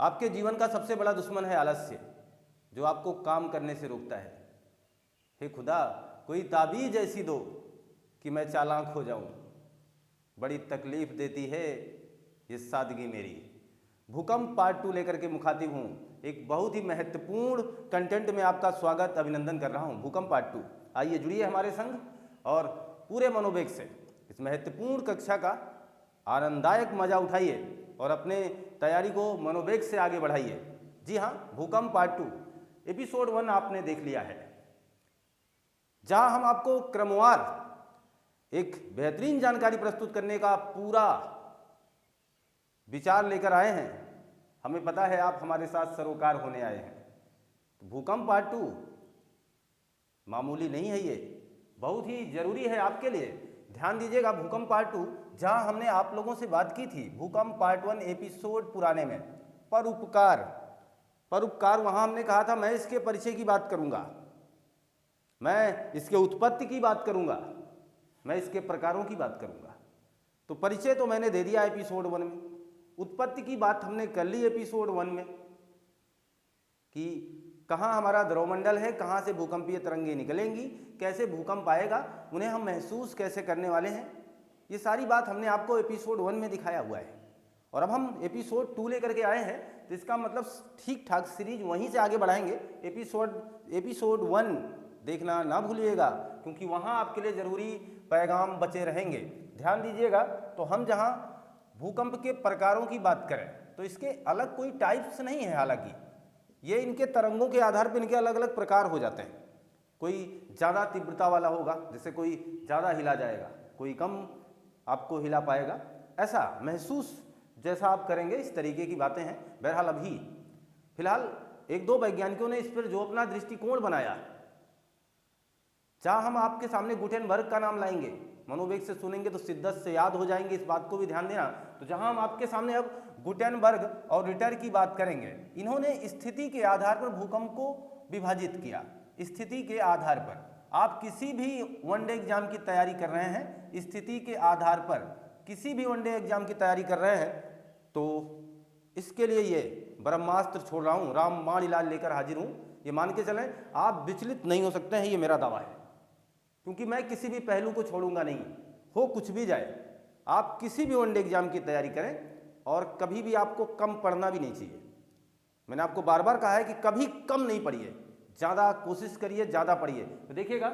आपके जीवन का सबसे बड़ा दुश्मन है आलस्य, जो आपको काम करने से रोकता है। हे खुदा, कोई ताबीज ऐसी दो कि मैं चालाक हो जाऊं। बड़ी तकलीफ देती है ये सादगी मेरी। भूकंप पार्ट 2 लेकर के मुखातिब हूँ। एक बहुत ही महत्वपूर्ण कंटेंट में आपका स्वागत अभिनंदन कर रहा हूँ। भूकंप पार्ट 2, आइए जुड़िए हमारे संग और पूरे मनोवेग से इस महत्वपूर्ण कक्षा का आनंददायक मजा उठाइए और अपने तैयारी को मनोवेग से आगे बढ़ाइए। जी हाँ, भूकंप पार्ट 2 एपिसोड 1 आपने देख लिया है, जहां हम आपको क्रमवार एक बेहतरीन जानकारी प्रस्तुत करने का पूरा विचार लेकर आए हैं। हमें पता है आप हमारे साथ सरोकार होने आए हैं। तो भूकंप पार्ट 2 मामूली नहीं है, ये बहुत ही जरूरी है आपके लिए। ध्यान दीजिएगा, भूकंप पार्ट 2 जहां हमने आप लोगों से बात की थी भूकंप पार्ट 1 एपिसोड पुराने में, परोपकार वहां हमने कहा था मैं इसके परिचय की बात करूंगा, मैं इसके उत्पत्ति की बात करूंगा, मैं इसके प्रकारों की बात करूंगा। तो परिचय तो मैंने दे दिया एपिसोड 1 में, उत्पत्ति की बात हमने कर ली एपिसोड 1 में कि कहाँ हमारा ध्रुवमंडल है, कहाँ से भूकंपीय तरंगें निकलेंगी, कैसे भूकंप आएगा, उन्हें हम महसूस कैसे करने वाले हैं। ये सारी बात हमने आपको एपिसोड 1 में दिखाया हुआ है। और अब हम एपिसोड 2 लेकर के आए हैं, तो इसका मतलब ठीक ठाक सीरीज वहीं से आगे बढ़ाएंगे। एपिसोड 1 देखना ना भूलिएगा, क्योंकि वहाँ आपके लिए ज़रूरी पैगाम बचे रहेंगे। ध्यान दीजिएगा, तो हम जहाँ भूकंप के प्रकारों की बात करें तो इसके अलग कोई टाइप्स नहीं है, हालांकि ये इनके तरंगों के आधार पर इनके अलग अलग प्रकार हो जाते हैं। कोई ज़्यादा तीव्रता वाला होगा, जैसे कोई ज़्यादा हिला जाएगा, कोई कम आपको हिला पाएगा, ऐसा महसूस जैसा आप करेंगे, इस तरीके की बातें हैं। बहरहाल अभी फिलहाल एक दो वैज्ञानिकों ने इस पर जो अपना दृष्टिकोण बनाया, जहाँ हम आपके सामने गुटेनबर्ग का नाम लाएंगे, मनोवेग से सुनेंगे तो शिद्दत से याद हो जाएंगे, इस बात को भी ध्यान देना। तो जहाँ हम आपके सामने अब गुटेनबर्ग और रिटर की बात करेंगे, इन्होंने स्थिति के आधार पर भूकंप को विभाजित किया। स्थिति के आधार पर आप किसी भी वनडे एग्जाम की तैयारी कर रहे हैं, स्थिति के आधार पर किसी भी वनडे एग्जाम की तैयारी कर रहे हैं, तो इसके लिए ये ब्रह्मास्त्र छोड़ रहा हूँ, राम बाण इलाज लेकर हाजिर हूँ। ये मान के चलें, आप विचलित नहीं हो सकते हैं, ये मेरा दावा है, क्योंकि मैं किसी भी पहलू को छोड़ूंगा नहीं, हो कुछ भी जाए। आप किसी भी वनडे एग्जाम की तैयारी करें और कभी भी आपको कम पढ़ना भी नहीं चाहिए। मैंने आपको बार बार कहा है कि कभी कम नहीं पढ़िए, ज़्यादा कोशिश करिए, ज़्यादा पढ़िए। तो देखिएगा,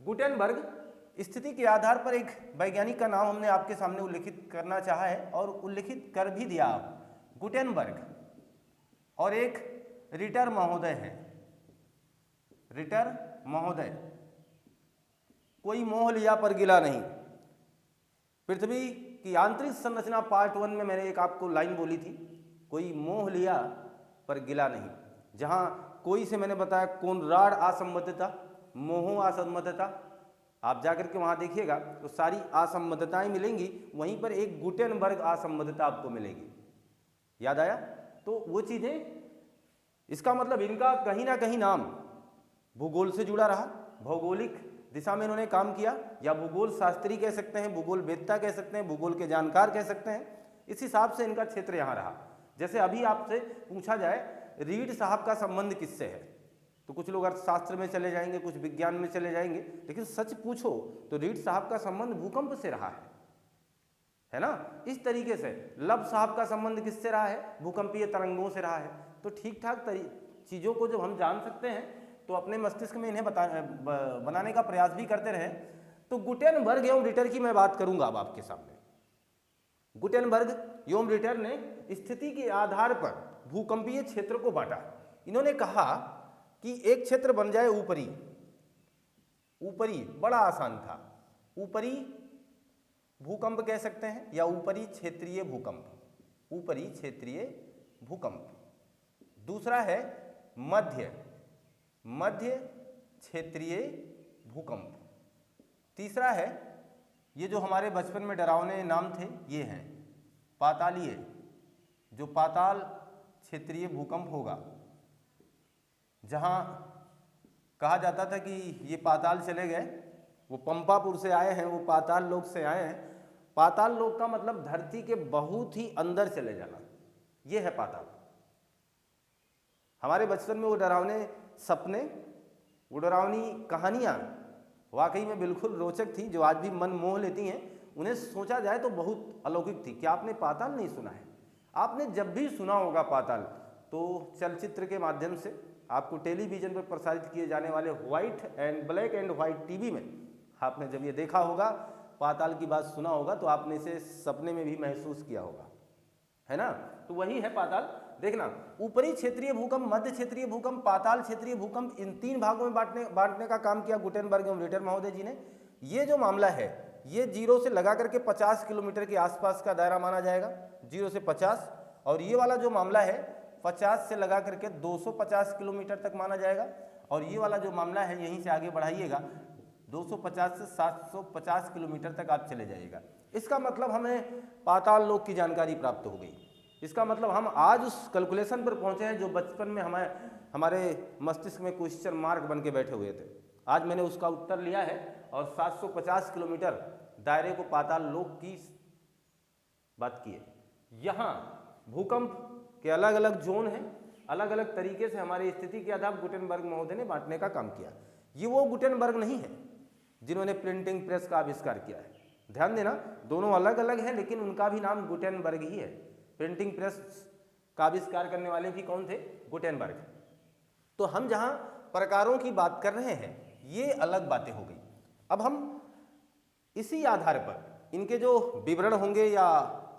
गुटेनबर्ग स्थिति के आधार पर एक वैज्ञानिक का नाम हमने आपके सामने उल्लिखित करना चाहा है और उल्लिखित कर भी दिया आप। गुटेनबर्ग और एक रिटर महोदय हैं। रिटर महोदय, कोई मोह लिया पर गिला नहीं। पृथ्वी की आंतरिक संरचना पार्ट 1 में मैंने एक आपको लाइन बोली थी, कोई मोह लिया पर गिला नहीं। जहां कोई से मैंने बताया कोनराड असंबद्धता, मोहो असंबद्धता, आप जाकर के वहां देखिएगा तो सारी असंबद्धताएं मिलेंगी, वहीं पर एक गुटेनबर्ग असंबद्धता आपको मिलेगी। याद आया? तो वो चीजें, इसका मतलब इनका कहीं ना कहीं नाम भूगोल से जुड़ा रहा, भौगोलिक दिशा में इन्होंने काम किया, या भूगोल शास्त्री कह सकते हैं, भूगोल वेत्ता कह सकते हैं, भूगोल के जानकार कह सकते हैं। इस हिसाब से इनका क्षेत्र यहाँ रहा। जैसे अभी आपसे पूछा जाए रीड साहब का संबंध किससे है, तो कुछ लोग अर्थशास्त्र में चले जाएंगे, कुछ विज्ञान में चले जाएंगे, लेकिन सच पूछो तो रीड साहब का संबंध भूकंप से रहा है ना। इस तरीके से लब साहब का संबंध किससे रहा है? भूकंपीय तरंगों से रहा है। तो ठीक ठाक चीज़ों को जब हम जान सकते हैं तो अपने मस्तिष्क में इन्हें बनाने का प्रयास भी करते रहे। तो गुटेनबर्ग एवं रिटर की मैं बात करूंगा अब आपके सामने। गुटेनबर्ग एवं रिटर ने स्थिति के आधार पर भूकंपीय क्षेत्र को बांटा। इन्होंने कहा कि एक क्षेत्र बन जाए ऊपरी, ऊपरी बड़ा आसान था, ऊपरी भूकंप कह सकते हैं या ऊपरी क्षेत्रीय भूकंप, ऊपरी क्षेत्रीय भूकंप। दूसरा है मध्य क्षेत्रीय भूकंप। तीसरा है, ये जो हमारे बचपन में डरावने नाम थे, ये हैं पातालीय, जो पाताल क्षेत्रीय भूकंप होगा, जहां कहा जाता था कि ये पाताल चले गए, वो पंपापुर से आए हैं, वो पाताल लोक से आए हैं। पाताल लोक का मतलब धरती के बहुत ही अंदर चले जाना, ये है पाताल। हमारे बचपन में वो डरावने सपने, वो डरावनी कहानियाँ वाकई में बिल्कुल रोचक थी, जो आज भी मन मोह लेती हैं। उन्हें सोचा जाए तो बहुत अलौकिक थी। क्या आपने पाताल नहीं सुना है? आपने जब भी सुना होगा पाताल, तो चलचित्र के माध्यम से आपको टेलीविज़न पर प्रसारित किए जाने वाले ब्लैक एंड व्हाइट टीवी में आपने जब ये देखा होगा, पाताल की बात सुना होगा, तो आपने इसे सपने में भी महसूस किया होगा, है ना? तो वही है पाताल। देखना, ऊपरी क्षेत्रीय भूकंप, मध्य क्षेत्रीय भूकंप, पाताल क्षेत्रीय भूकंप, इन 3 भागों में बांटने का काम किया गुटेनबर्ग एवं रिटर महोदय जी ने। ये जो मामला है, ये 0 से लगा करके 50 किलोमीटर के आसपास का दायरा माना जाएगा, 0 से 50। और ये वाला जो मामला है 50 से लगा करके 250 किलोमीटर तक माना जाएगा। और ये वाला जो मामला है, यहीं से आगे बढ़ाइएगा, 250 से 750 किलोमीटर तक आप चले जाइएगा। इसका मतलब हमें पाताल लोक की जानकारी प्राप्त हो गई। इसका मतलब हम आज उस कैलकुलेशन पर पहुंचे हैं जो बचपन में हमारे मस्तिष्क में क्वेश्चन मार्क बन के बैठे हुए थे। आज मैंने उसका उत्तर लिया है और 750 किलोमीटर दायरे को पाताल लोक की बात की है। यहाँ भूकंप के अलग अलग जोन हैं, अलग अलग तरीके से हमारी स्थिति के आधार गुटेनबर्ग महोदय ने बांटने का काम किया। ये वो गुटेनबर्ग नहीं है जिन्होंने प्रिंटिंग प्रेस का आविष्कार किया है। ध्यान देना, दोनों अलग अलग हैं, लेकिन उनका भी नाम गुटेनबर्ग ही है। प्रिंटिंग प्रेस का आविष्कार करने वाले भी कौन थे? गुटेनबर्ग। तो हम जहां प्रकारों की बात कर रहे हैं, ये अलग बातें हो गई। अब हम इसी आधार पर इनके जो विवरण होंगे या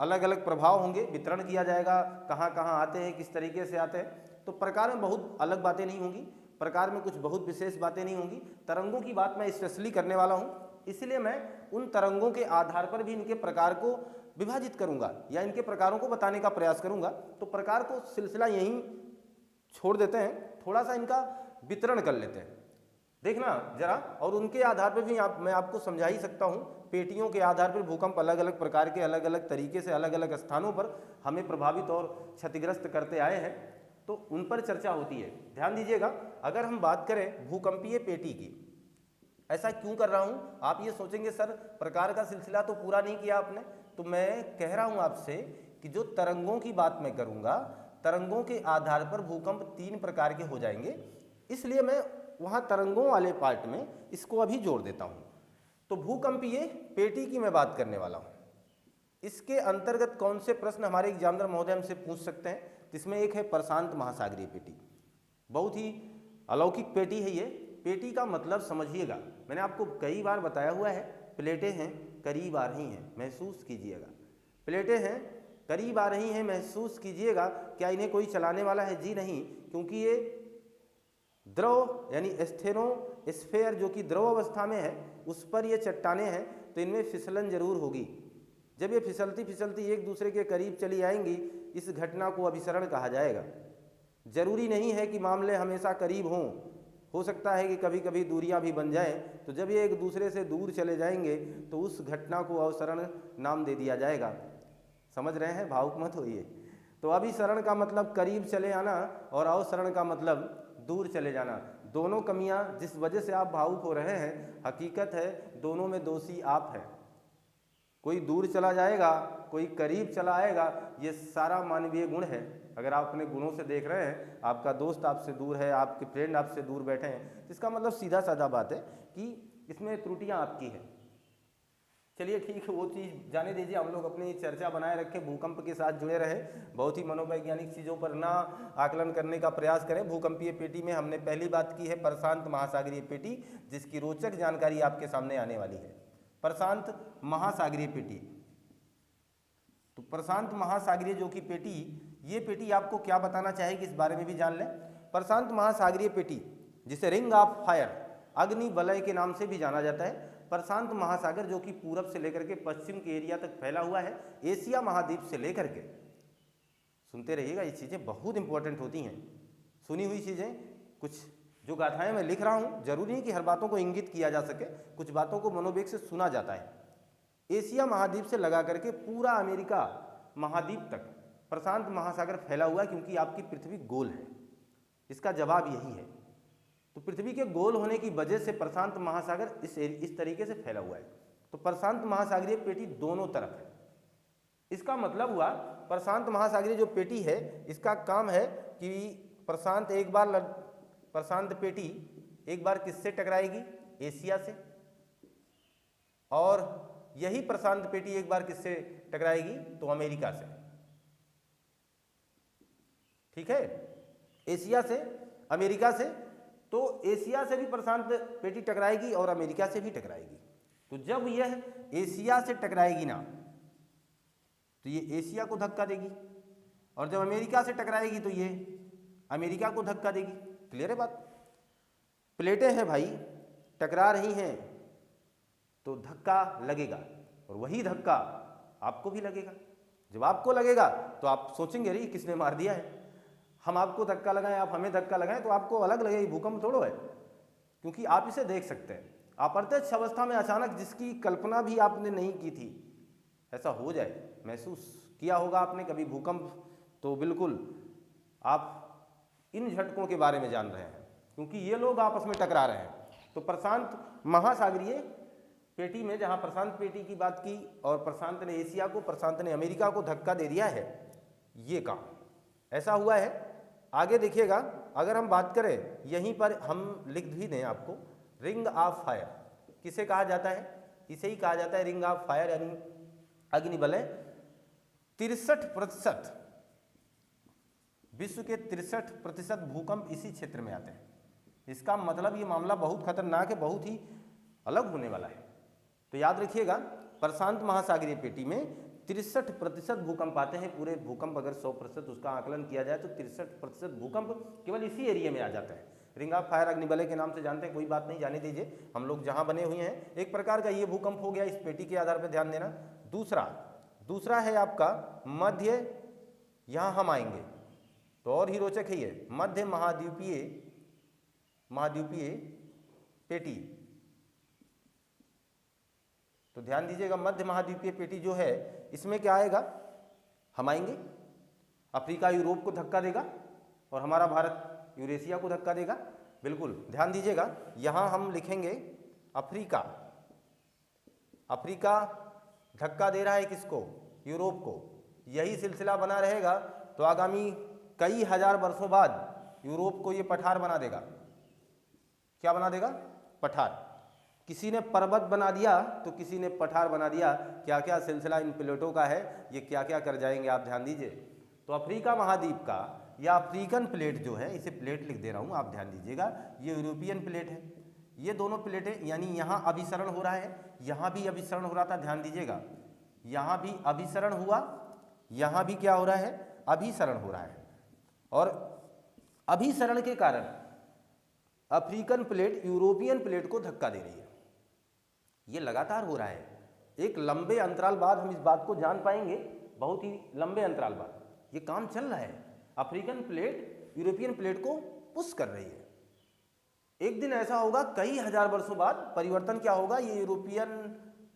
अलग अलग प्रभाव होंगे, वितरण किया जाएगा, कहाँ कहाँ आते हैं, किस तरीके से आते हैं। तो प्रकार में बहुत अलग बातें नहीं होंगी, प्रकार में कुछ बहुत विशेष बातें नहीं होंगी। तरंगों की बात मैं स्पेशली करने वाला हूँ, इसलिए मैं उन तरंगों के आधार पर भी इनके प्रकार को विभाजित करूंगा या इनके प्रकारों को बताने का प्रयास करूंगा। तो प्रकार को सिलसिला यहीं छोड़ देते हैं, थोड़ा सा इनका वितरण कर लेते हैं। देखना जरा, और उनके आधार पर भी मैं आपको समझा ही सकता हूं। पेटियों के आधार पर भूकंप अलग अलग प्रकार के, अलग अलग तरीके से, अलग अलग स्थानों पर हमें प्रभावित और क्षतिग्रस्त करते आए हैं, तो उन पर चर्चा होती है। ध्यान दीजिएगा, अगर हम बात करें भूकंपीय पेटी की, ऐसा क्यों कर रहा हूं? आप ये सोचेंगे सर प्रकार का सिलसिला तो पूरा नहीं किया आपने। तो मैं कह रहा हूं आपसे कि जो तरंगों की बात मैं करूंगा, तरंगों के आधार पर भूकंप 3 प्रकार के हो जाएंगे, इसलिए मैं वहां तरंगों वाले पार्ट में इसको अभी जोड़ देता हूं। तो भूकंपीय पेटी की मैं बात करने वाला हूं। इसके अंतर्गत कौन से प्रश्न हमारे एग्जामिनर महोदय हमसे पूछ सकते हैं? इसमें एक है प्रशांत महासागरीय पेटी, बहुत ही अलौकिक पेटी है ये। पेटी का मतलब समझिएगा, मैंने आपको कई बार बताया हुआ है, प्लेटें हैं, करीब आ रही हैं, महसूस कीजिएगा। प्लेटें हैं, करीब आ रही हैं, महसूस कीजिएगा। क्या इन्हें कोई चलाने वाला है? जी नहीं, क्योंकि ये द्रव यानी स्फेयर जो कि द्रव अवस्था में है, उस पर ये चट्टानें हैं, तो इनमें फिसलन जरूर होगी। जब ये फिसलती फिसलती एक दूसरे के करीब चली आएंगी, इस घटना को अभिसरण कहा जाएगा। जरूरी नहीं है कि मामले हमेशा करीब हों, हो सकता है कि कभी कभी दूरियां भी बन जाएं। तो जब ये एक दूसरे से दूर चले जाएंगे तो उस घटना को अवसरण नाम दे दिया जाएगा। समझ रहे हैं? भावुक मत होइए। तो अभिसरण का मतलब करीब चले आना और अवसरण का मतलब दूर चले जाना। दोनों कमियां जिस वजह से आप भावुक हो रहे हैं, हकीकत है दोनों में दोषी आप हैं। कोई दूर चला जाएगा, कोई करीब चला आएगा, ये सारा मानवीय गुण है। अगर आप अपने गुणों से देख रहे हैं, आपका दोस्त आपसे दूर है, आपके फ्रेंड आपसे दूर बैठे हैं, इसका मतलब सीधा साधा बात है कि इसमें त्रुटियां आपकी हैं। चलिए ठीक है, वो चीज़ जाने दीजिए, हम लोग अपनी चर्चा बनाए रखें, भूकंप के साथ जुड़े रहे, बहुत ही मनोवैज्ञानिक चीज़ों पर ना आकलन करने का प्रयास करें। भूकंपीय पेटी में हमने पहली बात की है प्रशांत महासागरीय पेटी, जिसकी रोचक जानकारी आपके सामने आने वाली है। प्रशांत महासागरीय पेटी, तो प्रशांत महासागरीय जो कि पेटी, ये पेटी आपको क्या बताना चाहेगी, इस बारे में भी जान लें। प्रशांत महासागरीय पेटी, जिसे रिंग ऑफ फायर, अग्नि वलय के नाम से भी जाना जाता है। प्रशांत महासागर जो कि पूरब से लेकर के पश्चिम के एरिया तक फैला हुआ है, एशिया महाद्वीप से लेकर के, सुनते रहिएगा, ये चीज़ें बहुत इंपॉर्टेंट होती हैं, सुनी हुई चीज़ें। कुछ जो गाथाएं मैं लिख रहा हूँ, जरूरी नहीं कि हर बातों को इंगित किया जा सके, कुछ बातों को मनोवेग से सुना जाता है। एशिया महाद्वीप से लगा करके पूरा अमेरिका महाद्वीप तक प्रशांत महासागर फैला हुआ है, क्योंकि आपकी पृथ्वी गोल है। इसका जवाब यही है। तो पृथ्वी के गोल होने की वजह से प्रशांत महासागर इस तरीके से फैला हुआ है। तो प्रशांत महासागरीय पेटी दोनों तरफ है। इसका मतलब हुआ प्रशांत महासागरीय जो पेटी है, इसका काम है कि प्रशांत पेटी एक बार किससे टकराएगी? एशिया से। और यही प्रशांत पेटी एक बार किससे टकराएगी? तो अमेरिका से। ठीक है, एशिया से, अमेरिका से। तो एशिया से भी प्रशांत पेटी टकराएगी और अमेरिका से भी टकराएगी। तो जब यह एशिया से टकराएगी ना, तो ये एशिया को धक्का देगी, और जब अमेरिका से टकराएगी तो ये अमेरिका को धक्का देगी। क्लियर है बात? प्लेटें हैं भाई, टकरा रही हैं तो धक्का लगेगा, और वही धक्का आपको भी लगेगा। जब आपको लगेगा तो आप सोचेंगे अरे किसने मार दिया है। हम आपको धक्का लगाएं, आप हमें धक्का लगाएं तो आपको अलग लगेगी, भूकंप थोड़ो है। क्योंकि आप इसे देख सकते हैं, अप्रत्यक्ष अवस्था में अचानक जिसकी कल्पना भी आपने नहीं की थी, ऐसा हो जाए, महसूस किया होगा आपने कभी भूकंप, तो बिल्कुल आप इन झटकों के बारे में जान रहे हैं, क्योंकि ये लोग आपस में टकरा रहे हैं। तो प्रशांत महासागरीय पेटी में जहां प्रशांत पेटी की बात की और प्रशांत ने एशिया को, प्रशांत ने अमेरिका को धक्का दे दिया है, ये काम ऐसा हुआ है। आगे देखिएगा, अगर हम बात करें, यहीं पर हम लिख भी दें आपको, रिंग ऑफ फायर किसे कहा जाता है? इसे ही कहा जाता है रिंग ऑफ फायर, यानी अग्निवलय। 63% विश्व के 63% भूकंप इसी क्षेत्र में आते हैं। इसका मतलब ये मामला बहुत खतरनाक है, बहुत ही अलग होने वाला है। तो याद रखिएगा, प्रशांत महासागरीय पेटी में 63% भूकंप आते हैं। पूरे भूकंप अगर 100% उसका आकलन किया जाए तो 63% भूकंप केवल इसी एरिया में आ जाता है। रिंग ऑफ फायर अग्निवलय के नाम से जानते हैं, कोई बात नहीं, जाने दीजिए। हम लोग जहां बने हुए हैं, एक प्रकार का ये भूकंप हो गया, इस पेटी के आधार पर ध्यान देना। दूसरा है आपका मध्य, यहां हम आएंगे तो और ही रोचक है ये, मध्य महाद्वीपीय पेटी। तो ध्यान दीजिएगा, मध्य महाद्वीपीय पेटी जो है, इसमें क्या आएगा? हम आएंगे, अफ्रीका यूरोप को धक्का देगा और हमारा भारत यूरेशिया को धक्का देगा। बिल्कुल ध्यान दीजिएगा, यहां हम लिखेंगे अफ्रीका। अफ्रीका धक्का दे रहा है किसको? यूरोप को। यही सिलसिला बना रहेगा तो आगामी कई हजार वर्षों बाद यूरोप को ये पठार बना देगा। क्या बना देगा? पठार। किसी ने पर्वत बना दिया तो किसी ने पठार बना दिया। क्या क्या सिलसिला इन प्लेटों का है, ये क्या क्या कर जाएंगे, आप ध्यान दीजिए। तो अफ्रीका महाद्वीप का या अफ्रीकन प्लेट जो है, इसे प्लेट लिख दे रहा हूँ, आप ध्यान दीजिएगा, ये यूरोपियन प्लेट है। ये दोनों प्लेटें, यानी यहाँ अभिसरण हो रहा है, यहाँ भी अभिसरण हो रहा था, ध्यान दीजिएगा, यहाँ भी अभिसरण हुआ, यहाँ भी क्या हो रहा है? अभिसरण हो रहा है। और अभिसरण के कारण अफ्रीकन प्लेट यूरोपियन प्लेट को धक्का दे रही है। ये लगातार हो रहा है, एक लंबे अंतराल बाद हम इस बात को जान पाएंगे, बहुत ही लंबे अंतराल बाद ये काम चल रहा है। अफ्रीकन प्लेट यूरोपियन प्लेट को पुश कर रही है। एक दिन ऐसा होगा, कई हजार वर्षों बाद परिवर्तन क्या होगा? ये यूरोपियन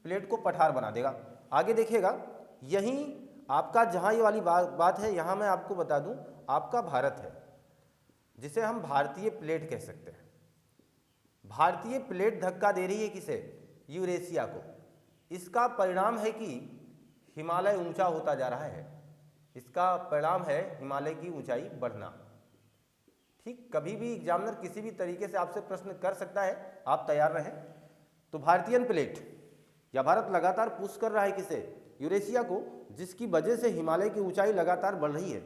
प्लेट को पठार बना देगा। आगे देखिएगा, यहीं आपका जहां ये वाली बात है, यहां मैं आपको बता दूं, आपका भारत है, जिसे हम भारतीय प्लेट कह सकते हैं। भारतीय प्लेट धक्का दे रही है किसे? यूरेशिया को। इसका परिणाम है कि हिमालय ऊंचा होता जा रहा है। इसका परिणाम है हिमालय की ऊंचाई बढ़ना। ठीक, कभी भी एग्जामिनर किसी भी तरीके से आपसे प्रश्न कर सकता है, आप तैयार रहें। तो भारतीय प्लेट या भारत लगातार पुश कर रहा है किसे? यूरेशिया को, जिसकी वजह से हिमालय की ऊंचाई लगातार बढ़ रही है।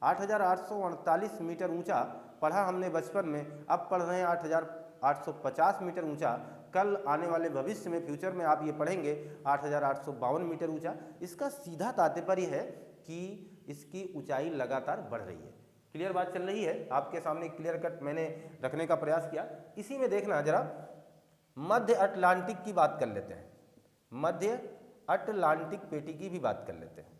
8,848 मीटर ऊंचा पढ़ा हमने बचपन में, अब पढ़ रहे हैं 8,850 मीटर ऊंचा। कल आने वाले भविष्य में, फ्यूचर में आप ये पढ़ेंगे 8,852 मीटर ऊंचा। इसका सीधा तात्पर्य है कि इसकी ऊंचाई लगातार बढ़ रही है। क्लियर बात चल रही है आपके सामने, क्लियर कट मैंने रखने का प्रयास किया। इसी में देखना जरा, मध्य अटलांटिक की बात कर लेते हैं, मध्य अटलांटिक पेटी की भी बात कर लेते हैं।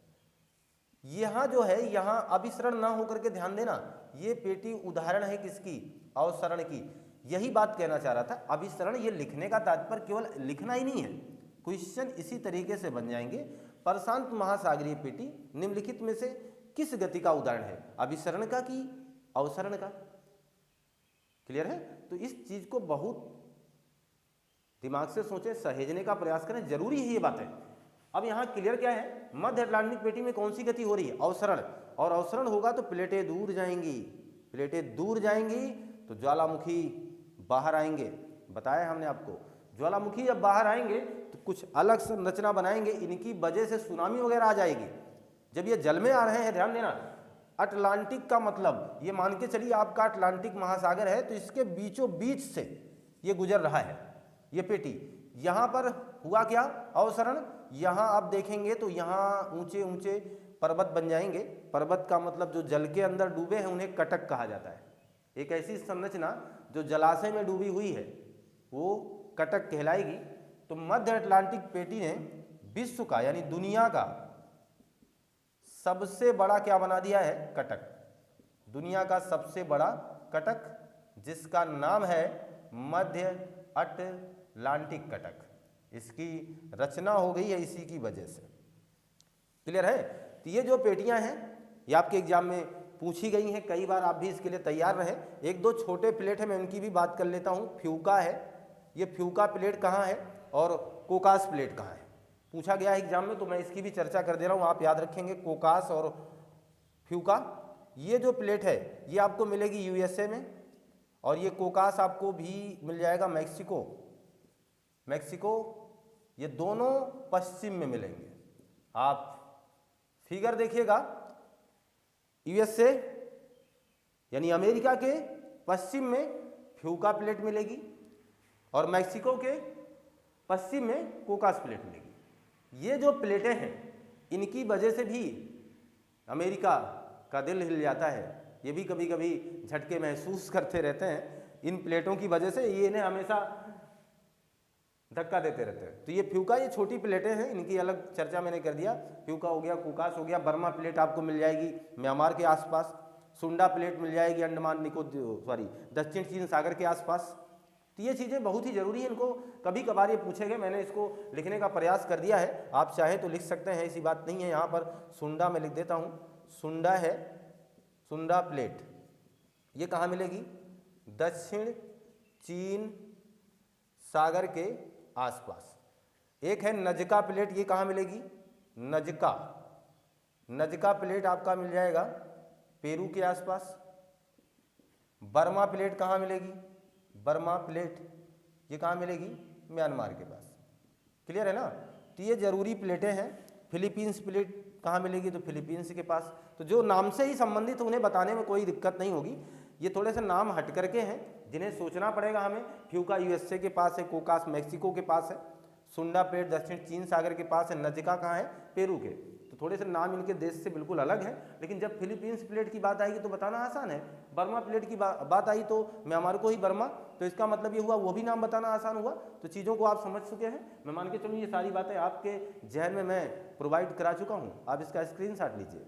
यहाँ जो है, यहाँ अभिसरण ना होकर के ध्यान देना, ये पेटी उदाहरण है किसकी? अवसरण की। यही बात कहना चाह रहा था। अभिसरण, ये लिखने का तात्पर्य केवल लिखना ही नहीं है, क्वेश्चन इसी तरीके से बन जाएंगे। प्रशांत महासागरीय पेटी निम्नलिखित में से किस गति का उदाहरण है? अभिसरण का कि अवसरण का? क्लियर है? तो इस चीज को बहुत दिमाग से सोचें, सहेजने का प्रयास करें, जरूरी है ये बात है। अब यहाँ क्लियर क्या है? मध्य अटलांटिक पेटी में कौन सी गति हो रही है? अवसरण। और अवसरण होगा तो प्लेटें दूर जाएंगी। प्लेटें दूर जाएंगी तो ज्वालामुखी बाहर आएंगे। बताया हमने आपको, ज्वालामुखी जब बाहर आएंगे तो कुछ अलग संरचना बनाएंगे, इनकी वजह से सुनामी वगैरह आ जाएगी। जब ये जल में आ रहे हैं, ध्यान देना, अटलांटिक का मतलब ये मान के चलिए आपका अटलांटिक महासागर है, तो इसके बीचों बीच से ये गुजर रहा है ये पेटी। यहाँ पर हुआ क्या अवसरण, यहाँ आप देखेंगे तो यहाँ ऊंचे ऊंचे पर्वत बन जाएंगे। पर्वत का मतलब जो जल के अंदर डूबे हैं उन्हें कटक कहा जाता है। एक ऐसी संरचना जो जलाशय में डूबी हुई है वो कटक कहलाएगी। तो मध्य अटलांटिक पेटी ने विश्व का यानी दुनिया का सबसे बड़ा क्या बना दिया है, कटक। दुनिया का सबसे बड़ा कटक, जिसका नाम है मध्य अटलांटिक कटक। इसकी रचना हो गई है इसी की वजह से। क्लियर है। तो ये जो पेटियां हैं ये आपके एग्जाम में पूछी गई हैं, कई बार आप भी इसके लिए तैयार रहे। एक दो छोटे प्लेट है, मैं उनकी भी बात कर लेता हूँ। फ्यूका है, ये फ्यूका प्लेट कहाँ है और कोकास प्लेट कहाँ है, पूछा गया है एग्जाम में, तो मैं इसकी भी चर्चा कर दे रहा हूँ, आप याद रखेंगे। कोकास और फ्यूका, ये जो प्लेट है ये आपको मिलेगी यूएसए में, और ये कोकास आपको भी मिल जाएगा मैक्सिको। ये दोनों पश्चिम में मिलेंगे। आप फिगर देखिएगा, यूएसए यानी अमेरिका के पश्चिम में फ्यूका प्लेट मिलेगी और मैक्सिको के पश्चिम में कोकास प्लेट मिलेगी। ये जो प्लेटें हैं इनकी वजह से भी अमेरिका का दिल हिल जाता है, ये भी कभी कभी झटके महसूस करते रहते हैं। इन प्लेटों की वजह से ये इन्हें हमेशा धक्का देते रहते हैं। तो ये फ्यूका, ये छोटी प्लेटें हैं, इनकी अलग चर्चा मैंने कर दिया। फ्यूका हो गया, कोकास हो गया। बर्मा प्लेट आपको मिल जाएगी म्यांमार के आसपास। सुंडा प्लेट मिल जाएगी अंडमान दक्षिण चीन सागर के आसपास। तो ये चीज़ें बहुत ही जरूरी है, इनको कभी कभार ये पूछे गए, मैंने इसको लिखने का प्रयास कर दिया है। आप चाहे तो लिख सकते हैं, ऐसी बात नहीं है। यहाँ पर सुंडा में लिख देता हूँ, सुंडा है, सुंडा प्लेट ये कहाँ मिलेगी, दक्षिण चीन सागर के आसपास। एक है नजका प्लेट, ये कहाँ मिलेगी, नजका प्लेट आपका मिल जाएगा पेरू के आसपास। बर्मा प्लेट कहाँ मिलेगी, बर्मा प्लेट ये कहाँ मिलेगी, म्यांमार के पास। क्लियर है ना। तो ये जरूरी प्लेटें हैं। फिलीपींस प्लेट कहाँ मिलेगी, तो फिलीपींस के पास। तो जो नाम से ही संबंधित उन्हें बताने में कोई दिक्कत नहीं होगी। ये थोड़े से नाम हट करके हैं जिन्हें सोचना पड़ेगा हमें। फ्यूका यूएसए के पास है, कोकास मैक्सिको के पास है, सुंडा प्लेट दक्षिण चीन सागर के पास है, नजका कहाँ है, पेरू के। तो थोड़े से नाम इनके देश से बिल्कुल अलग हैं, लेकिन जब फिलीपींस प्लेट की बात आएगी तो बताना आसान है। बर्मा प्लेट की बात आई तो म्यांमार को ही बर्मा, तो इसका मतलब ये हुआ वो भी नाम बताना आसान हुआ। तो चीज़ों को आप समझ चुके हैं। मैं मान के चलूँ ये सारी बातें आपके जहन में मैं प्रोवाइड करा चुका हूँ। आप इसका स्क्रीनशॉट लीजिए,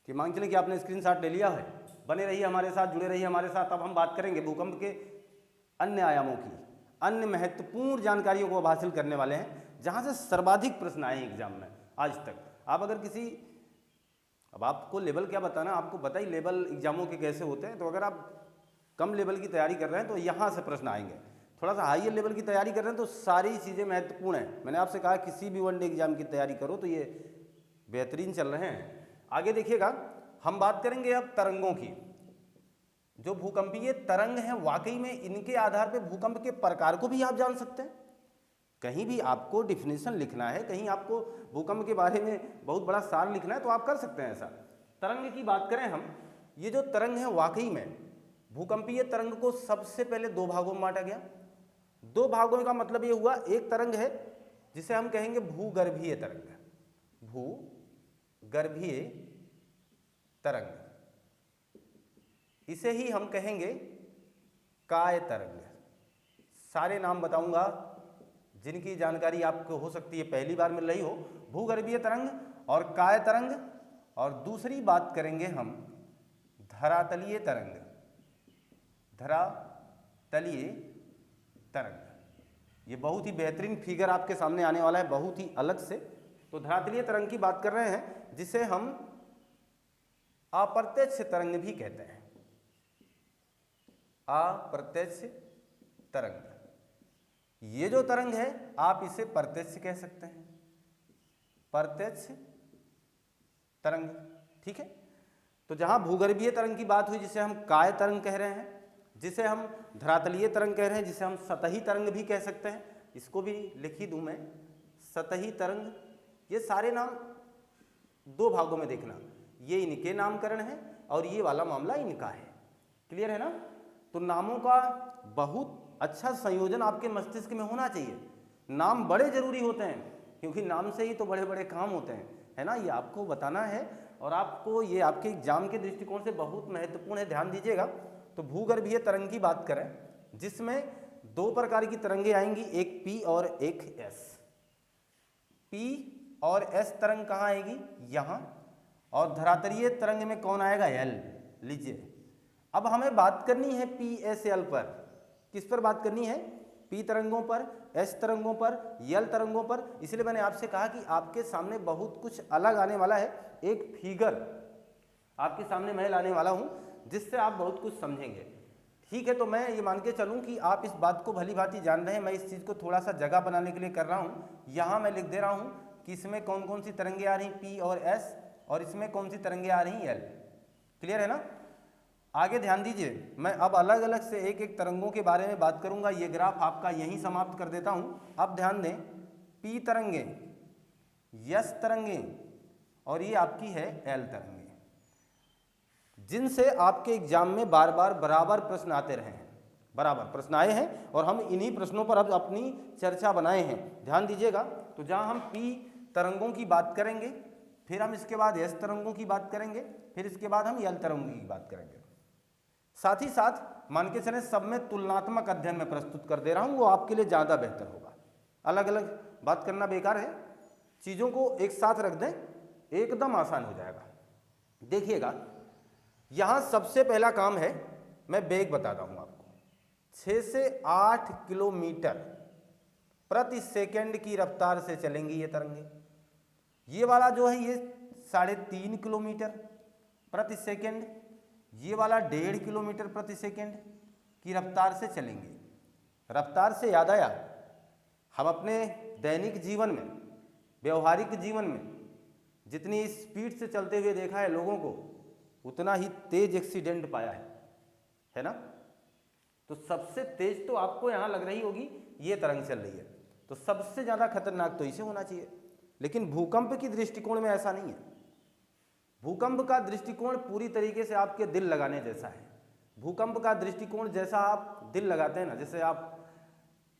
कि मान चलें कि आपने स्क्रीनशॉट ले लिया है। बने रहिए हमारे साथ, जुड़े रहिए हमारे साथ। अब हम बात करेंगे भूकंप के अन्य आयामों की, अन्य महत्वपूर्ण जानकारियों को अब हासिल करने वाले हैं, जहां से सर्वाधिक प्रश्न आए एग्जाम में आज तक। आप अगर किसी, अब आपको लेवल क्या बताना, आपको पता ही लेवल एग्जामों के कैसे होते हैं। तो अगर आप कम लेवल की तैयारी कर रहे हैं तो यहाँ से प्रश्न आएंगे। थोड़ा सा हाइयर लेवल की तैयारी कर रहे हैं तो सारी चीज़ें महत्वपूर्ण हैं। मैंने आपसे कहा किसी भी वनडे एग्जाम की तैयारी करो तो ये बेहतरीन चल रहे हैं। आगे देखिएगा, हम बात करेंगे अब तरंगों की। जो भूकंपीय तरंग हैं, वाकई में इनके आधार पर भूकंप के प्रकार को भी आप जान सकते हैं। कहीं भी आपको डिफिनेशन लिखना है, कहीं आपको भूकंप के बारे में बहुत बड़ा सार लिखना है तो आप कर सकते हैं ऐसा। तरंग की बात करें हम, ये जो तरंग है वाकई में भूकंपीय तरंग को सबसे पहले दो भागों में बांटा गया। दो भागों का मतलब ये हुआ, एक तरंग है जिसे हम कहेंगे भूगर्भीय तरंग, भूगर्भीय तरंग, इसे ही हम कहेंगे काय तरंग। सारे नाम बताऊंगा जिनकी जानकारी आपको हो सकती है पहली बार मिल रही हो। भूगर्भीय तरंग और काय तरंग, और दूसरी बात करेंगे हम धरातलीय तरंग, धरातलीय तरंग। ये बहुत ही बेहतरीन फिगर आपके सामने आने वाला है, बहुत ही अलग से। तो धरातलीय तरंग की बात कर रहे हैं, जिसे हम अप्रत्यक्ष तरंग भी कहते हैं। अप्रत्यक्ष तरंग, ये जो तरंग है आप इसे प्रत्यक्ष कह सकते हैं, प्रत्यक्ष तरंग। ठीक है। तो जहाँ भूगर्भीय तरंग की बात हुई, जिसे हम काय तरंग कह रहे हैं, जिसे हम धरातलीय तरंग कह रहे हैं, जिसे हम सतही तरंग भी कह सकते हैं, इसको भी लिख ही दूँ मैं, सतही तरंग, ये सारे नाम दो भागों में देखना, ये इनके नामकरण है और ये वाला मामला इनका है। क्लियर है ना? तो नामों का बहुत अच्छा संयोजन आपके मस्तिष्क में होना चाहिए। नाम बड़े जरूरी होते हैं, क्योंकि नाम से ही तो बड़े बड़े काम होते हैं, है ना? ये आपको बताना है और आपको ये आपके एग्जाम के दृष्टिकोण से बहुत महत्वपूर्ण है, ध्यान दीजिएगा। तो भूगर्भीय तरंग की बात करें, जिसमें दो प्रकार की तरंगें आएंगी, एक पी और एक एस। पी और एस तरंग कहाँ आएगी? यहाँ। और धरातलीय तरंग में कौन आएगा? एल। लीजिए, अब हमें बात करनी है पी एस एल पर। किस पर बात करनी है? पी तरंगों पर, एस तरंगों पर, यल तरंगों पर। इसलिए मैंने आपसे कहा कि आपके सामने बहुत कुछ अलग आने वाला है, एक फिगर आपके सामने मैं लाने वाला हूं, जिससे आप बहुत कुछ समझेंगे। ठीक है, तो मैं ये मान के चलूं कि आप इस बात को भली भांति जान रहे हैं। मैं इस चीज़ को थोड़ा सा जगह बनाने के लिए कर रहा हूं। यहाँ मैं लिख दे रहा हूं कि इसमें कौन कौन सी तरंगे आ रही, पी और एस, और इसमें कौन सी तरंगे आ रही, एल। क्लियर है ना? आगे ध्यान दीजिए, मैं अब अलग अलग से एक एक तरंगों के बारे में बात करूंगा। ये ग्राफ आपका यहीं समाप्त कर देता हूं। अब ध्यान दें, पी तरंगे, एस तरंगे और ये आपकी है एल तरंगे, जिनसे आपके एग्जाम में बार बार बराबर प्रश्न आते रहे हैं, बराबर प्रश्न आए हैं और हम इन्हीं प्रश्नों पर अब अपनी चर्चा बनाए हैं। ध्यान दीजिएगा, तो जहां हम पी तरंगों की बात करेंगे, फिर हम इसके बाद एस तरंगों की बात करेंगे, फिर इसके बाद हम एल तरंगों की बात करेंगे। साथ ही साथ मान के चलें सब में तुलनात्मक अध्ययन में प्रस्तुत कर दे रहा हूं, वो आपके लिए ज़्यादा बेहतर होगा। अलग अलग बात करना बेकार है, चीज़ों को एक साथ रख दें, एकदम आसान हो जाएगा। देखिएगा, यहाँ सबसे पहला काम है, मैं वेग बताता हूँ आपको। 6 से 8 किलोमीटर प्रति सेकंड की रफ्तार से चलेंगी ये तरंगे। ये वाला जो है ये 3.5 किलोमीटर प्रति सेकंड, ये वाला 1.5 किलोमीटर प्रति सेकंड की रफ्तार से चलेंगे। रफ्तार से याद आया, हम अपने दैनिक जीवन में, व्यवहारिक जीवन में जितनी स्पीड से चलते हुए देखा है लोगों को, उतना ही तेज एक्सीडेंट पाया है ना? तो सबसे तेज तो आपको यहाँ लग रही होगी ये तरंग चल रही है, तो सबसे ज़्यादा खतरनाक तो इसे होना चाहिए। लेकिन भूकंप की दृष्टिकोण में ऐसा नहीं है। भूकंप का दृष्टिकोण पूरी तरीके से आपके दिल लगाने जैसा है। भूकंप का दृष्टिकोण जैसा आप दिल लगाते हैं ना, जैसे आप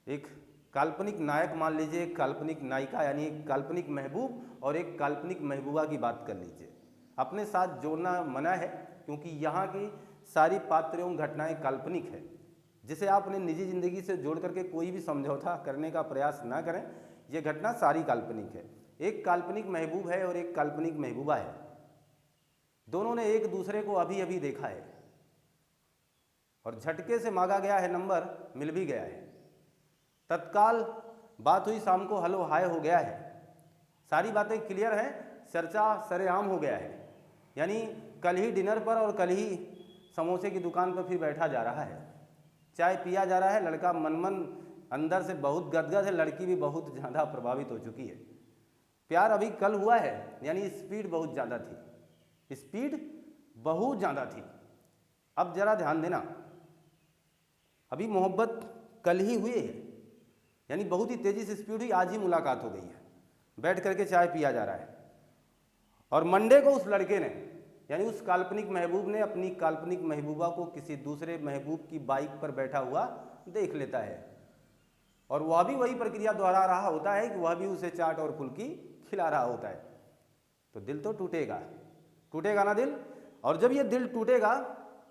एक काल्पनिक नायक मान लीजिए, एक काल्पनिक नायिका यानी एक काल्पनिक महबूब और एक काल्पनिक महबूबा की बात कर लीजिए। अपने साथ जोड़ना मना है, क्योंकि यहाँ की सारी पात्र एवं घटनाएं काल्पनिक है, जिसे आप अपनी निजी जिंदगी से जोड़ करके कोई भी समझौता करने का प्रयास ना करें। ये घटना सारी काल्पनिक है। एक काल्पनिक महबूब है और एक काल्पनिक महबूबा है, दोनों ने एक दूसरे को अभी अभी देखा है और झटके से मांगा गया है नंबर, मिल भी गया है। तत्काल बात हुई, शाम को हलो हाय हो गया है, सारी बातें क्लियर हैं, चर्चा सरेआम हो गया है। यानी कल ही डिनर पर और कल ही समोसे की दुकान पर फिर बैठा जा रहा है, चाय पिया जा रहा है, लड़का मनमन अंदर से बहुत गदगद है, लड़की भी बहुत ज़्यादा प्रभावित हो चुकी है। प्यार अभी कल हुआ है, यानी स्पीड बहुत ज़्यादा थी, स्पीड बहुत ज़्यादा थी। अब जरा ध्यान देना, अभी मोहब्बत कल ही हुई है, यानी बहुत ही तेज़ी से स्पीड हुई, आज ही मुलाकात हो गई है, बैठ करके चाय पिया जा रहा है। और मंडे को उस लड़के ने, यानी उस काल्पनिक महबूब ने अपनी काल्पनिक महबूबा को किसी दूसरे महबूब की बाइक पर बैठा हुआ देख लेता है, और वह भी वही प्रक्रिया दोहरा रहा होता है कि वह भी उसे चाट और फुल्की खिला रहा होता है। तो दिल तो टूटेगा, टूटेगा ना दिल। और जब ये दिल टूटेगा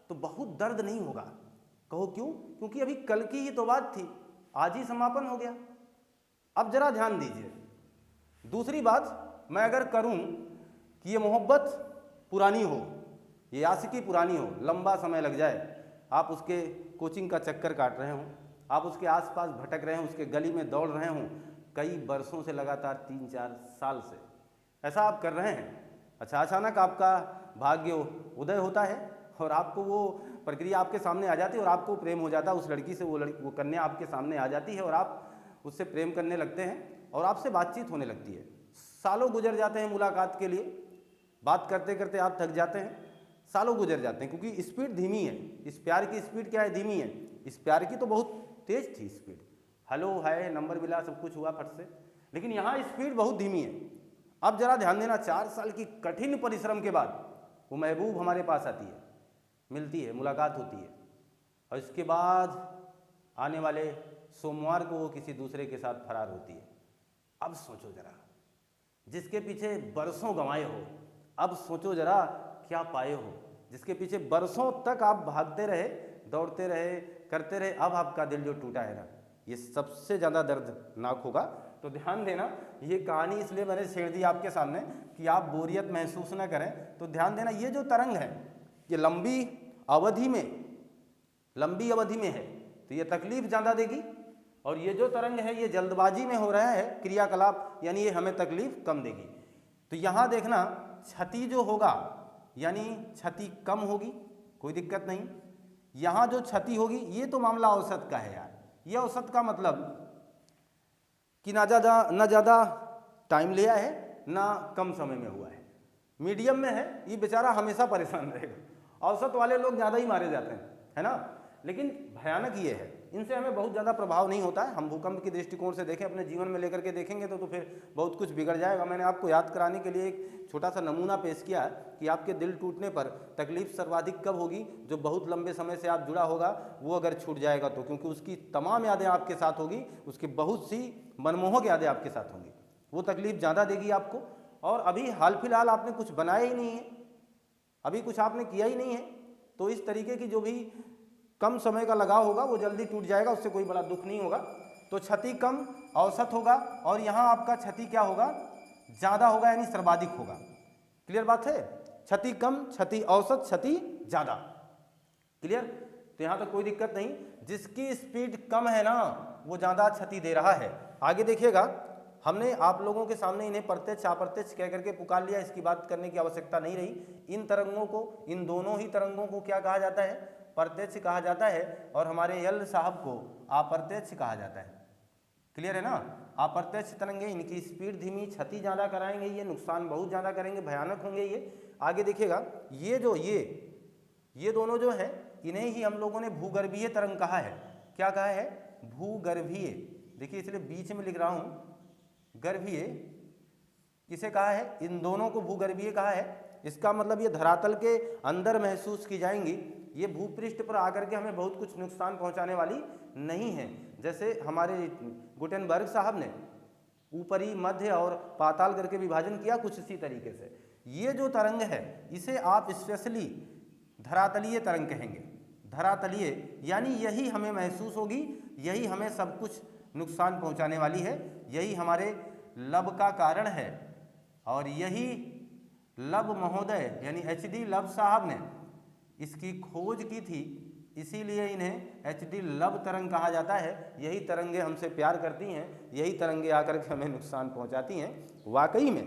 तो बहुत दर्द नहीं होगा। कहो क्यों? क्योंकि अभी कल की ही तो बात थी, आज ही समापन हो गया। अब जरा ध्यान दीजिए, दूसरी बात मैं अगर करूं कि ये मोहब्बत पुरानी हो, ये आशिकी पुरानी हो, लंबा समय लग जाए, आप उसके कोचिंग का चक्कर काट रहे हों, आप उसके आसपास भटक रहे हों, उसके गली में दौड़ रहे हों, कई बरसों से लगातार 3-4 साल से ऐसा आप कर रहे हैं। अच्छा, अचानक आपका भाग्य उदय होता है और आपको वो प्रक्रिया आपके सामने आ जाती है और आपको प्रेम हो जाता है उस लड़की से, वो कन्या आपके सामने आ जाती है और आप उससे प्रेम करने लगते हैं और आपसे बातचीत होने लगती है। सालों गुजर जाते हैं मुलाकात के लिए, बात करते करते आप थक जाते हैं, सालों गुजर जाते हैं, क्योंकि स्पीड धीमी है। इस प्यार की स्पीड क्या है? धीमी है। इस प्यार की तो बहुत तेज थी स्पीड, हेलो हाय नंबर मिला, सब कुछ हुआ फट से, लेकिन यहाँ स्पीड बहुत धीमी है। अब जरा ध्यान देना, 4 साल की कठिन परिश्रम के बाद वो महबूब हमारे पास आती है, मिलती है, मुलाकात होती है, और इसके बाद आने वाले सोमवार को वो किसी दूसरे के साथ फरार होती है। अब सोचो जरा, जिसके पीछे बरसों गंवाए हो, अब सोचो जरा क्या पाए हो। जिसके पीछे बरसों तक आप भागते रहे, दौड़ते रहे, करते रहे, अब आपका दिल जो टूटा है ना, ये सबसे ज़्यादा दर्दनाक होगा। तो ध्यान देना, ये कहानी इसलिए मैंने छेड़ दी आपके सामने कि आप बोरियत महसूस ना करें। तो ध्यान देना, ये जो तरंग है ये लंबी अवधि में है, तो ये तकलीफ ज़्यादा देगी, और ये जो तरंग है ये जल्दबाजी में हो रहा है क्रियाकलाप, यानी ये हमें तकलीफ कम देगी। तो यहाँ देखना, क्षति जो होगा यानी क्षति कम होगी, कोई दिक्कत नहीं। यहाँ जो क्षति होगी, ये तो मामला औसत का है यार। ये औसत का मतलब कि ना ज़्यादा टाइम लिया है, ना कम समय में हुआ है, मीडियम में है। ये बेचारा हमेशा परेशान रहेगा। औसत वाले लोग ज़्यादा ही मारे जाते हैं, है ना। लेकिन भयानक ये है, इनसे हमें बहुत ज़्यादा प्रभाव नहीं होता है। हम भूकंप की दृष्टिकोण से देखें, अपने जीवन में लेकर के देखेंगे तो फिर बहुत कुछ बिगड़ जाएगा। मैंने आपको याद कराने के लिए एक छोटा सा नमूना पेश किया है कि आपके दिल टूटने पर तकलीफ सर्वाधिक कब होगी? जो बहुत लंबे समय से आप जुड़ा होगा वो अगर छूट जाएगा तो, क्योंकि उसकी तमाम यादें आपके साथ होगी, उसकी बहुत सी मनमोहक यादें आपके साथ होंगी, वो तकलीफ ज़्यादा देगी आपको। और अभी हाल फिलहाल आपने कुछ बनाया ही नहीं है, अभी कुछ आपने किया ही नहीं है, तो इस तरीके की जो भी कम समय का लगाव होगा वो जल्दी टूट जाएगा, उससे कोई बड़ा दुख नहीं होगा। तो क्षति कम औसत होगा, और यहाँ आपका क्षति क्या होगा? ज़्यादा होगा, यानी सर्वाधिक होगा। क्लियर बात है? क्षति कम, क्षति औसत, क्षति ज़्यादा। क्लियर? तो यहाँ तो कोई दिक्कत नहीं। जिसकी स्पीड कम है ना, वो ज़्यादा क्षति दे रहा है। आगे देखिएगा, हमने आप लोगों के सामने इन्हें प्रत्यक्ष अप्रत्यक्ष कह करके पुकार लिया, इसकी बात करने की आवश्यकता नहीं रही। इन तरंगों को, इन दोनों ही तरंगों को क्या कहा जाता है? प्रत्यक्ष कहा जाता है, और हमारे यल साहब को अप्रत्यक्ष कहा जाता है। क्लियर है ना? अप्रत्यक्ष तरंगे, इनकी स्पीड धीमी, क्षति ज़्यादा कराएंगे, ये नुकसान बहुत ज़्यादा करेंगे, भयानक होंगे ये। आगे देखिएगा, ये दोनों जो है, इन्हें ही हम लोगों ने भूगर्भीय तरंग कहा है। क्या कहा है? भूगर्भीय। देखिए इसलिए बीच में लिख रहा हूँ, गर्भीय किसे कहा है? इन दोनों को भूगर्भीय कहा है। इसका मतलब ये धरातल के अंदर महसूस की जाएंगी, ये भूपृष्ठ पर आकर के हमें बहुत कुछ नुकसान पहुंचाने वाली नहीं है। जैसे हमारे गुटेनबर्ग साहब ने ऊपरी, मध्य और पाताल करके विभाजन किया, कुछ इसी तरीके से ये जो तरंग है इसे आप स्पेशली धरातलीय तरंग कहेंगे। धरातलीय यानी यही हमें महसूस होगी, यही हमें सब कुछ नुकसान पहुंचाने वाली है, यही हमारे लब का कारण है। और यही लब महोदय यानी HD लब साहब ने इसकी खोज की थी, इसीलिए इन्हें HD लब तरंग कहा जाता है। यही तरंगे हमसे प्यार करती हैं, यही तरंगे आकर के हमें नुकसान पहुंचाती हैं। वाकई में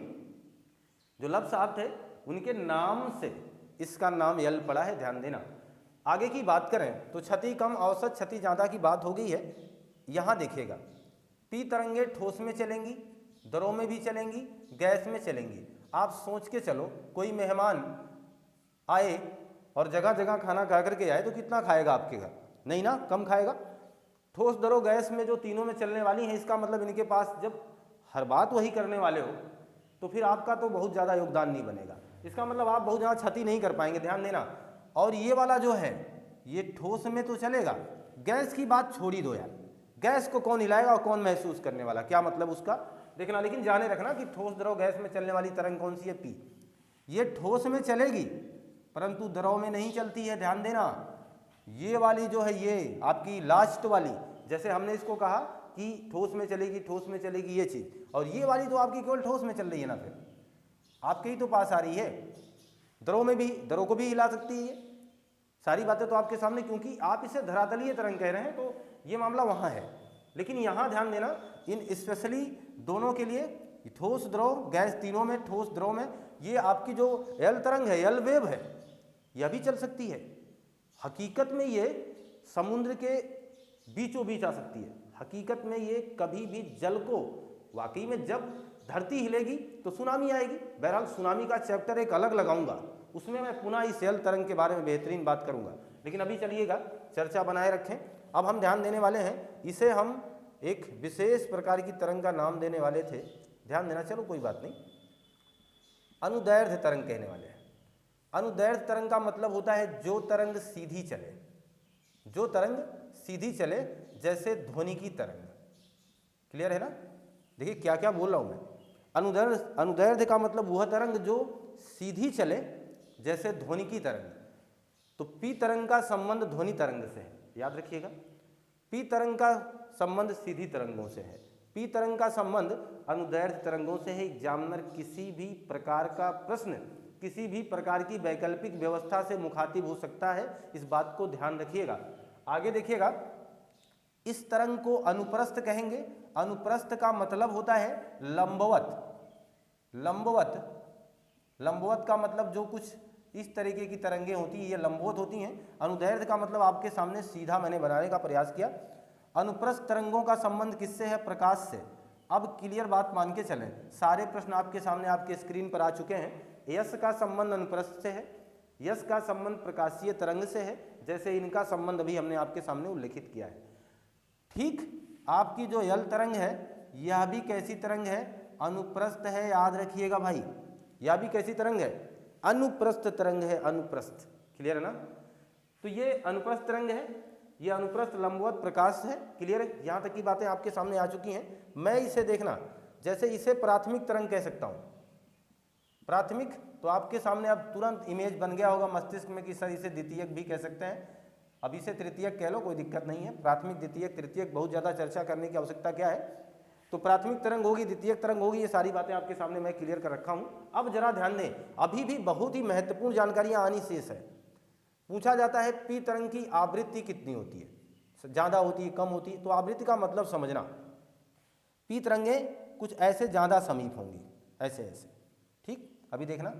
जो लब साहब थे उनके नाम से इसका नाम यल पड़ा है, ध्यान देना। आगे की बात करें तो क्षति कम, औसत, क्षति ज़्यादा की बात हो गई है। यहाँ देखिएगा, पी तरंगे ठोस में चलेंगी, द्रव में भी चलेंगी, गैस में चलेंगी। आप सोच के चलो, कोई मेहमान आए और जगह जगह खाना खा करके आए तो कितना खाएगा आपके घर? नहीं ना, कम खाएगा। ठोस, द्रव, गैस में जो तीनों में चलने वाली हैं, इसका मतलब इनके पास जब हर बात वही करने वाले हो तो फिर आपका तो बहुत ज़्यादा योगदान नहीं बनेगा। इसका मतलब आप बहुत ज़्यादा क्षति नहीं कर पाएंगे, ध्यान देना। और ये वाला जो है ये ठोस में तो चलेगा, गैस की बात छोड़ ही दो यार। गैस को कौन हिलाएगा और कौन महसूस करने वाला, क्या मतलब उसका देखना। लेकिन जाने रखना कि ठोस, द्रव, गैस में चलने वाली तरंग कौन सी है? पी। ये ठोस में चलेगी परंतु द्रव में नहीं चलती है, ध्यान देना। ये वाली जो है ये आपकी लास्ट वाली, जैसे हमने इसको कहा कि ठोस में चलेगी, ठोस में चलेगी ये चीज़, और ये वाली तो आपकी केवल ठोस में चल रही है ना, फिर आपके ही तो पास आ रही है। द्रव में भी, द्रव को भी हिला सकती है। सारी बातें तो आपके सामने, क्योंकि आप इसे धरातलीय तरंग कह रहे हैं तो ये मामला वहाँ है। लेकिन यहाँ ध्यान देना, इन स्पेशली दोनों के लिए, ठोस, द्रव, गैस, तीनों में, ठोस, द्रव में, ये आपकी जो यल तरंग है, यल वेव है, यह भी चल सकती है। हकीकत में ये समुद्र के बीचों बीच आ सकती है। हकीकत में ये कभी भी जल को, वाकई में जब धरती हिलेगी तो सुनामी आएगी। बहरहाल सुनामी का चैप्टर एक अलग लगाऊंगा, उसमें मैं पुनः इस यल तरंग के बारे में बेहतरीन बात करूंगा। लेकिन अभी चलिएगा, चर्चा बनाए रखें। अब हम ध्यान देने वाले हैं, इसे हम एक विशेष प्रकार की तरंग का नाम देने वाले थे, ध्यान देना, चलो कोई बात नहीं, अनुदैर्ध्य तरंग कहने वाले हैं। अनुदैर्ध्य तरंग का मतलब होता है जो तरंग सीधी चले, जो तरंग सीधी चले, जैसे ध्वनि की तरंग। क्लियर है ना? देखिए क्या क्या बोल रहा हूं मैं। अनुदैर्ध्य का मतलब वह तरंग जो सीधी चले, जैसे ध्वनि की तरंग। तो पी तरंग का संबंध ध्वनि तरंग से है, याद रखिएगा। पी तरंग का संबंध सीधी तरंगों से है, पी तरंग का संबंध अनुदैर्ध्य तरंगों से है। एग्जामिनर किसी भी प्रकार का प्रश्न, किसी भी प्रकार की वैकल्पिक व्यवस्था से मुखातिब हो सकता है, इस बात को ध्यान रखिएगा। आगे देखिएगा, इस तरंग को अनुप्रस्थ कहेंगे। अनुप्रस्थ का मतलब होता है लंबवत। लंबवत, लंबवत का मतलब जो कुछ इस तरीके की तरंगें होती हैं, ये लंबवत होती हैं। अनुदैर्ध्य का मतलब आपके सामने सीधा मैंने बनाने का प्रयास किया। अनुप्रस्थ तरंगों का संबंध किससे है? प्रकाश से। अब क्लियर बात मान के चलें, सारे प्रश्न आपके सामने आपके स्क्रीन पर आ चुके हैं। यश का संबंध अनुप्रस्थ से है, यश का संबंध प्रकाशीय तरंग से है, जैसे इनका संबंध अभी हमने आपके सामने उल्लेखित किया है। ठीक आपकी जो यल तरंग है, यह भी कैसी तरंग है? अनुप्रस्थ है, याद रखिएगा भाई। यह भी कैसी तरंग है? अनुप्रस्थ तरंग है, अनुप्रस्थ। क्लियर है ना? तो ये अनुप्रस्थ तरंग है, ये अनुप्रस्थ लंबवत प्रकाश है। क्लियर है? यहाँ तक की बातें आपके सामने आ चुकी हैं। मैं इसे देखना, जैसे इसे प्राथमिक तरंग कह सकता हूँ। प्राथमिक, तो आपके सामने अब तुरंत इमेज बन गया होगा मस्तिष्क में कि सर इसे द्वितीयक भी कह सकते हैं। अब इसे तृतीयक कह लो, कोई दिक्कत नहीं है। प्राथमिक, द्वितीयक, तृतीयक, बहुत ज़्यादा चर्चा करने की आवश्यकता क्या है। तो प्राथमिक तरंग होगी, द्वितीयक तरंग होगी, ये सारी बातें आपके सामने मैं क्लियर कर रखा हूँ। अब जरा ध्यान दें, अभी भी बहुत ही महत्वपूर्ण जानकारियाँ आनी शेष है। पूछा जाता है पी तरंग की आवृत्ति कितनी होती है, ज़्यादा होती है, कम होती है? तो आवृत्ति का मतलब समझना, पी तरंगें कुछ ऐसे ज़्यादा समीप होंगी, ऐसे ऐसे। ठीक, अभी देखना।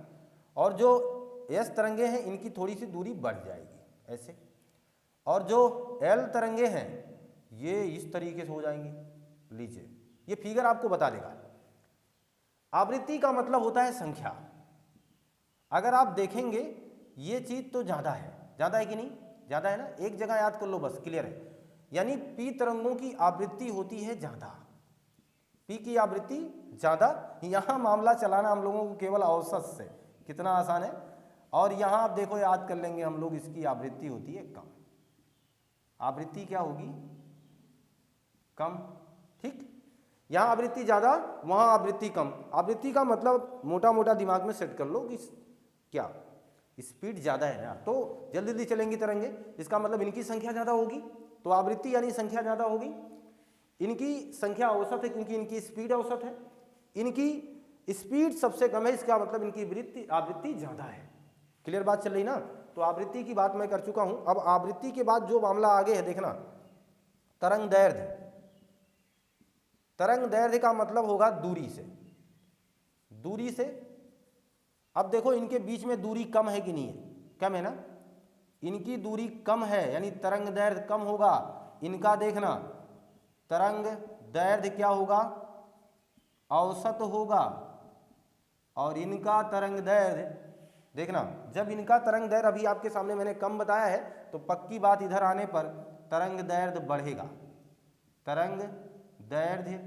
और जो एस तरंगे हैं, इनकी थोड़ी सी दूरी बढ़ जाएगी ऐसे। और जो एल तरंगे हैं, ये इस तरीके से हो जाएंगी। लीजिए, ये फिगर आपको बता देगा। आवृत्ति का मतलब होता है संख्या। अगर आप देखेंगे, ये चीज तो ज्यादा है, ज्यादा है कि नहीं? ज्यादा है ना? एक जगह याद कर लो बस, क्लियर है। यानी पी तरंगों की आवृत्ति होती है ज्यादा, पी की आवृत्ति ज्यादा। यहां मामला चलाना हम लोगों को केवल औसत से, कितना आसान है। और यहां आप देखो, याद कर लेंगे हम लोग, इसकी आवृत्ति होती है कम। आवृत्ति क्या होगी? कम। ठीक, यहां आवृत्ति ज्यादा, वहां आवृत्ति कम। आवृत्ति का मतलब मोटा मोटा दिमाग में सेट कर लो कि क्या स्पीड ज्यादा है ना, तो जल्दी जल्दी चलेंगी तरंगे, इसका मतलब इनकी संख्या ज्यादा होगी, तो आवृत्ति यानी संख्या ज्यादा होगी। इनकी संख्या औसत है क्योंकि इनकी स्पीड औसत है। इनकी स्पीड सबसे कम है, इसका मतलब इनकी आवृत्ति ज्यादा है। क्लियर बात चल रही ना? तो आवृत्ति की बात मैं कर चुका हूं। अब आवृत्ति के बाद जो मामला आगे है देखना, तरंग दैर्ध्य। तरंग दैर्ध्य का मतलब होगा दूरी से, दूरी से। अब देखो, इनके बीच में दूरी कम है कि नहीं है? कम है ना? इनकी दूरी कम है, यानी तरंग दैर्ध्य कम होगा। इनका देखना, तरंग दैर्ध्य क्या होगा? औसत होगा। और इनका तरंग दैर्ध्य देखना, जब इनका तरंग दैर्ध्य अभी आपके सामने मैंने कम बताया है, तो पक्की बात इधर आने पर तरंग दैर्ध्य बढ़ेगा, तरंग दैर्ध्य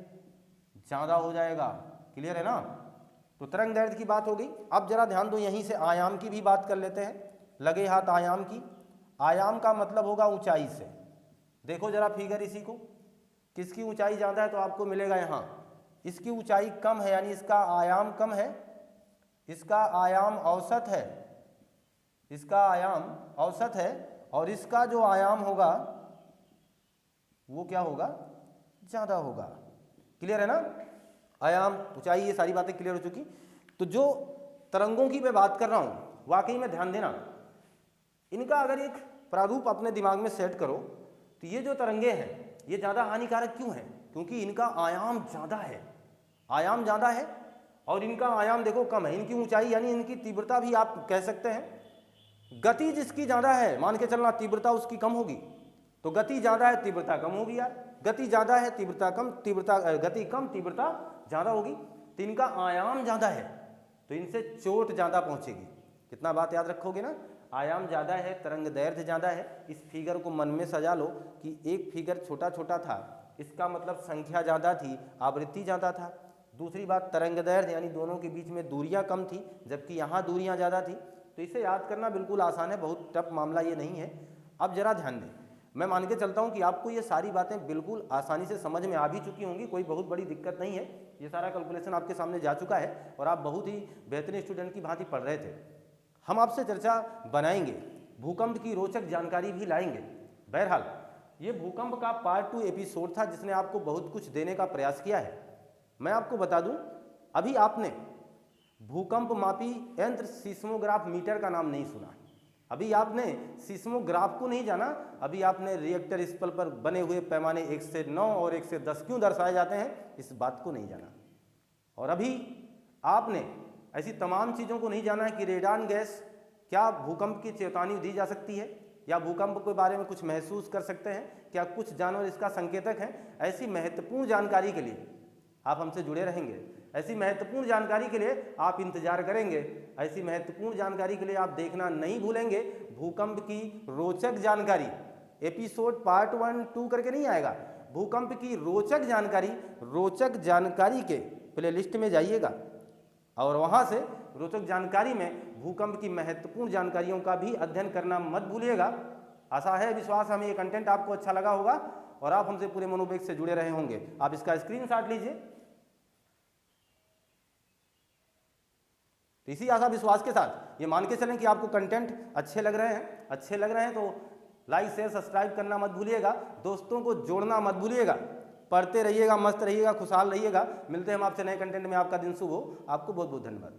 ज्यादा हो जाएगा। क्लियर है ना? तो तरंग दैर्ध्य की बात हो गई। अब जरा ध्यान दो, यहीं से आयाम की भी बात कर लेते हैं, लगे हाथ आयाम की। आयाम का मतलब होगा ऊंचाई से। देखो जरा फिगर इसी को, किसकी ऊंचाई ज्यादा है तो आपको मिलेगा यहाँ, इसकी ऊंचाई कम है, यानी इसका आयाम कम है, इसका आयाम औसत है, इसका आयाम औसत है। और इसका जो आयाम होगा वो क्या होगा? ज्यादा होगा। क्लियर है ना? आयाम, ऊंचाई, ये सारी बातें क्लियर हो चुकी। तो जो तरंगों की मैं बात कर रहा हूं, वाकई में ध्यान देना, इनका अगर एक प्रारूप अपने दिमाग में सेट करो, तो ये जो तरंगे हैं, ये ज्यादा हानिकारक क्यों है? क्योंकि इनका आयाम ज्यादा है, आयाम ज्यादा है, और इनका आयाम देखो कम है। इनकी ऊंचाई यानी इनकी तीव्रता भी आप कह सकते हैं, गति जिसकी ज्यादा है, मान के चलना तीव्रता उसकी कम होगी, तो गति ज्यादा है तीव्रता कम होगी यार। गति ज्यादा है तीव्रता कम, गति कम तीव्रता ज्यादा होगी। तो इनका आयाम ज्यादा है, तो इनसे चोट ज्यादा पहुंचेगी। कितना बात याद रखोगे ना, आयाम ज़्यादा है, तरंग दैर्घ्य ज़्यादा है। इस फिगर को मन में सजा लो कि एक फिगर छोटा छोटा था, इसका मतलब संख्या ज़्यादा थी, आवृत्ति ज़्यादा था। दूसरी बात, तरंग दैर्घ्य यानी दोनों के बीच में दूरियां कम थी, जबकि यहाँ दूरियां ज़्यादा थी। तो इसे याद करना बिल्कुल आसान है, बहुत टफ मामला ये नहीं है। अब जरा ध्यान दें, मैं मान के चलता हूँ कि आपको ये सारी बातें बिल्कुल आसानी से समझ में आ भी चुकी होंगी, कोई बहुत बड़ी दिक्कत नहीं है। ये सारा कैलकुलेशन आपके सामने जा चुका है और आप बहुत ही बेहतरीन स्टूडेंट की भांति पढ़ रहे थे। हम आपसे चर्चा बनाएंगे, भूकंप की रोचक जानकारी भी लाएंगे। बहरहाल ये भूकंप का पार्ट 2 एपिसोड था जिसने आपको बहुत कुछ देने का प्रयास किया है। मैं आपको बता दूं, अभी आपने भूकंप मापी यंत्र सीस्मोग्राफ मीटर का नाम नहीं सुना, अभी आपने सीस्मोग्राफ को नहीं जाना, अभी आपने रिएक्टर स्पल पर बने हुए पैमाने 1 से 9 और 1 से 10 क्यों दर्शाए जाते हैं इस बात को नहीं जाना। और अभी आपने ऐसी तमाम चीज़ों को नहीं जाना है कि रेडान गैस क्या भूकंप की चेतावनी दी जा सकती है, या भूकंप के बारे में कुछ महसूस कर सकते हैं, क्या कुछ जानवर इसका संकेतक हैं। ऐसी महत्वपूर्ण जानकारी के लिए आप हमसे जुड़े रहेंगे, ऐसी महत्वपूर्ण जानकारी के लिए आप इंतजार करेंगे, ऐसी महत्वपूर्ण जानकारी के लिए आप देखना नहीं भूलेंगे। भूकंप की रोचक जानकारी एपिसोड पार्ट 1, 2 करके नहीं आएगा, भूकंप की रोचक जानकारी के प्लेलिस्ट में जाइएगा और वहाँ से रोचक जानकारी में भूकंप की महत्वपूर्ण जानकारियों का भी अध्ययन करना मत भूलिएगा। आशा है, विश्वास हमें ये कंटेंट आपको अच्छा लगा होगा और आप हमसे पूरे मनोवेग से जुड़े रहे होंगे। आप इसका स्क्रीनशॉट लीजिए। तो इसी आशा विश्वास के साथ ये मान के चलें कि आपको कंटेंट अच्छे लग रहे हैं तो लाइक शेयर सब्सक्राइब करना मत भूलिएगा, दोस्तों को जोड़ना मत भूलिएगा। पढ़ते रहिएगा, मस्त रहिएगा, खुशहाल रहिएगा। मिलते हैं हम आपसे नए कंटेंट में। आपका दिन शुभ हो। आपको बहुत बहुत धन्यवाद।